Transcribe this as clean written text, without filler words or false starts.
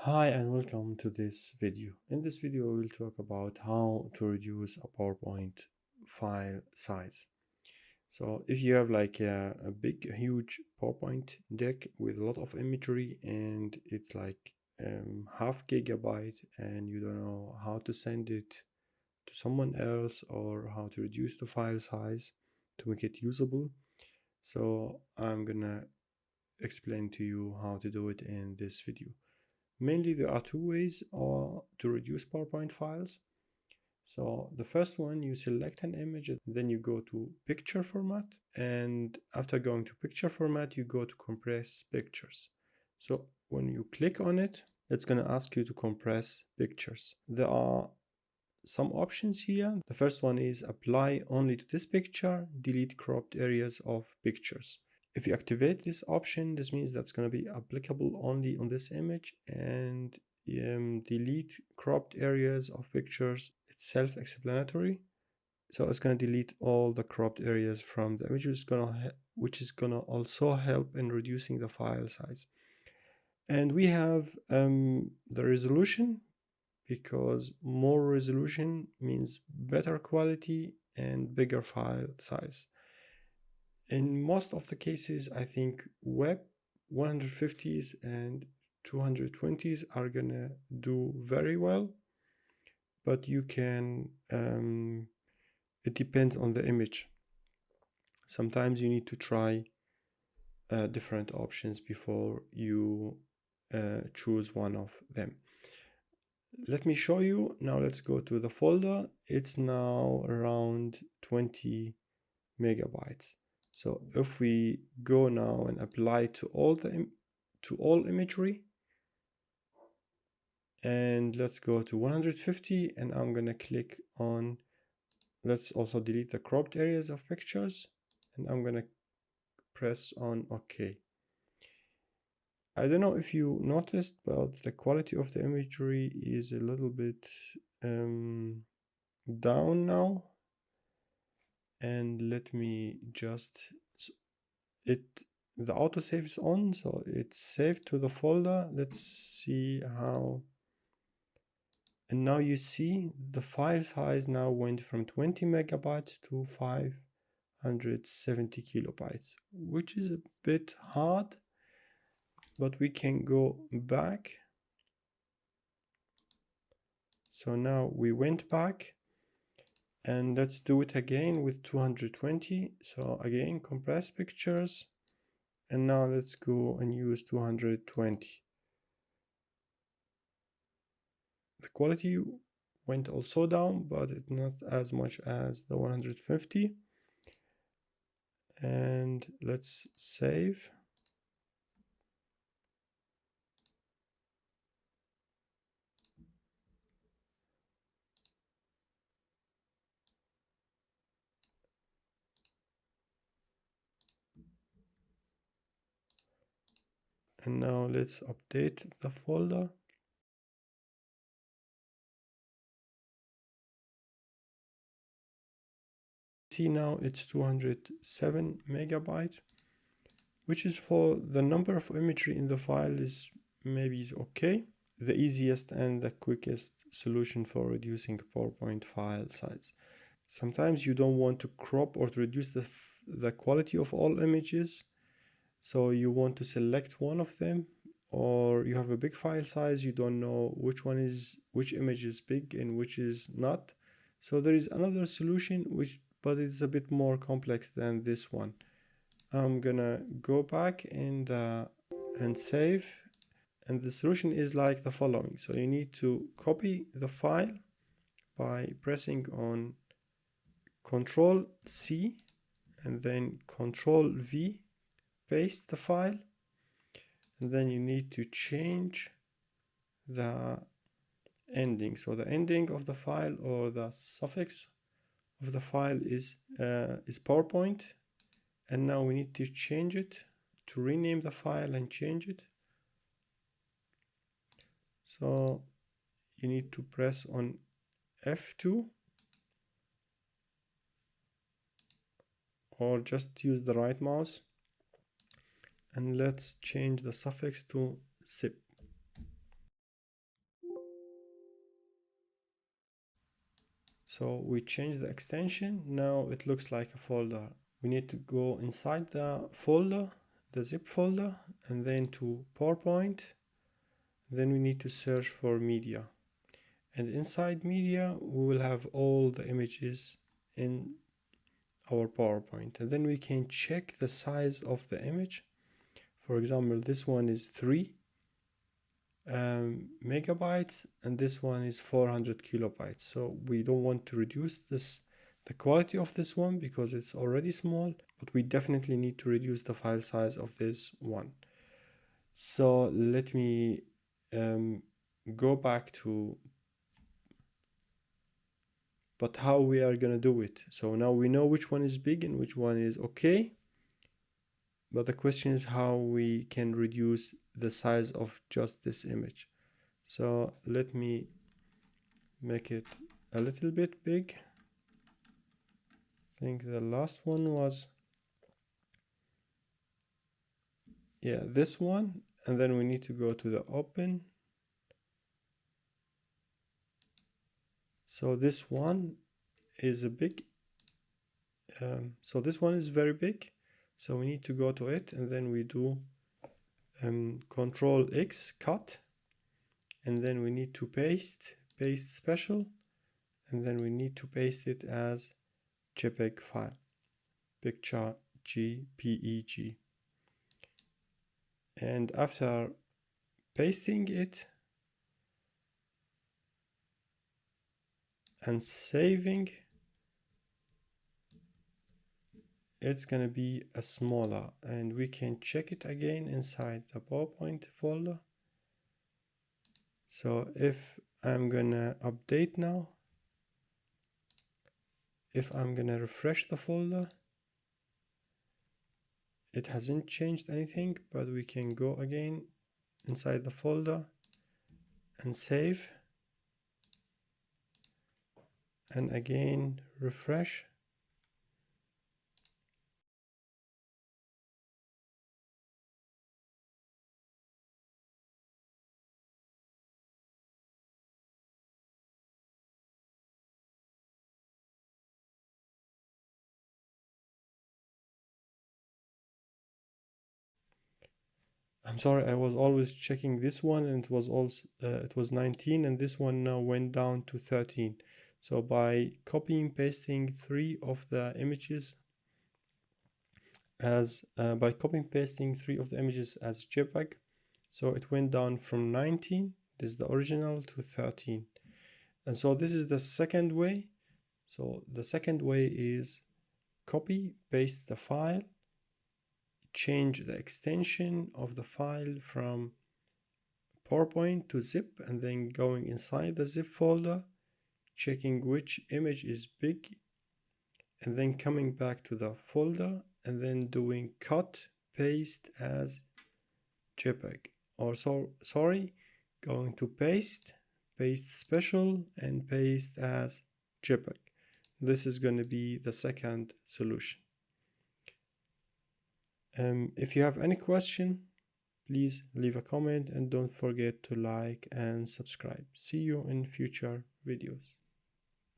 Hi and welcome to this video. In this video, we'll talk about how to reduce a PowerPoint file size. So if you have like a big, huge PowerPoint deck with a lot of imagery and it's like half gigabyte and you don't know how to send it to someone else or how to reduce the file size to make it usable. So I'm gonna explain to you how to do it in this video. Mainly, there are two ways to reduce PowerPoint files. So the first one, you select an image, then you go to picture format. And after going to picture format, you go to compress pictures. So when you click on it, it's going to ask you to compress pictures. There are some options here. The first one is apply only to this picture, delete cropped areas of pictures. If you activate this option, this means that's going to be applicable only on this image, and delete cropped areas of pictures. It's self-explanatory. So it's going to delete all the cropped areas from the image, which is going to also help in reducing the file size. And we have the resolution, because more resolution means better quality and bigger file size. In most of the cases, I think web 150s and 220s are gonna do very well, but you can, it depends on the image. Sometimes you need to try different options before you choose one of them. Let me show you. Now let's go to the folder. It's now around 20 megabytes. So if we go now and apply to all imagery, and let's go to 150, and I'm gonna click on, let's also delete the cropped areas of pictures, and I'm gonna press on OK. I don't know if you noticed, but the quality of the imagery is a little bit down now. And let me just, the autosave is on, so it's saved to the folder. Let's see how. And now you see the file size now went from 20 megabytes to 570 kilobytes, which is a bit hard, but we can go back. So now we went back, and let's do it again with 220. So again, compress pictures. And now let's go and use 220. The quality went also down, but it's not as much as the 150. And let's save. And now let's update the folder. See, now it's 207 megabyte, which is, for the number of imagery in the file, is okay. The easiest and the quickest solution for reducing PowerPoint file size. Sometimes you don't want to crop or to reduce the quality of all images. So you want to select one of them, or you have a big file size, you don't know which image is big and which is not. So there is another solution, but it's a bit more complex than this one. I'm gonna go back and save. And the solution is like the following. So you need to copy the file by pressing on Control C and then Control V, paste the file, and then you need to change the ending. So the ending of the file, or the suffix of the file, is PowerPoint, and now we need to change it, to rename the file and change it. So you need to press on F2, or just use the right mouse, and let's change the suffix to zip. So we change the extension. Now it looks like a folder. We need to go inside the folder, the zip folder, and then to PowerPoint. Then we need to search for media. And inside media, we will have all the images in our PowerPoint. And then we can check the size of the image. For example, this one is 3 megabytes and this one is 400 kilobytes. So we don't want to reduce the quality of this one because it's already small, but we definitely need to reduce the file size of this one. So let me go back to but how we are gonna do it. So now we know which one is big and which one is okay, but the question is how we can reduce the size of just this image. So let me make it a little bit big. I think the last one was, yeah, this one. And then we need to go to the open. So this one is a big, so this one is very big. So we need to go to it and then we do Control X, cut. And then we need to paste special. And then we need to paste it as JPEG file, picture JPEG. And after pasting it and saving, it's gonna be a smaller, and we can check it again inside the PowerPoint folder. So if I'm gonna update now, if I'm gonna refresh the folder, it hasn't changed anything, but we can go again inside the folder and save, and again refresh. I'm sorry, I was always checking this one, and it was also it was 19, and this one now went down to 13. So by copying pasting 3 of the images as JPEG, so it went down from 19, this is the original, to 13. And so this is the second way. So the second way is copy paste the file, change the extension of the file from PowerPoint to zip, and then going inside the zip folder, checking which image is big, and then coming back to the folder and then doing cut paste as JPEG, or going to paste special and paste as JPEG. This is going to be the second solution. If you have any question, please leave a comment and don't forget to like and subscribe. See you in future videos.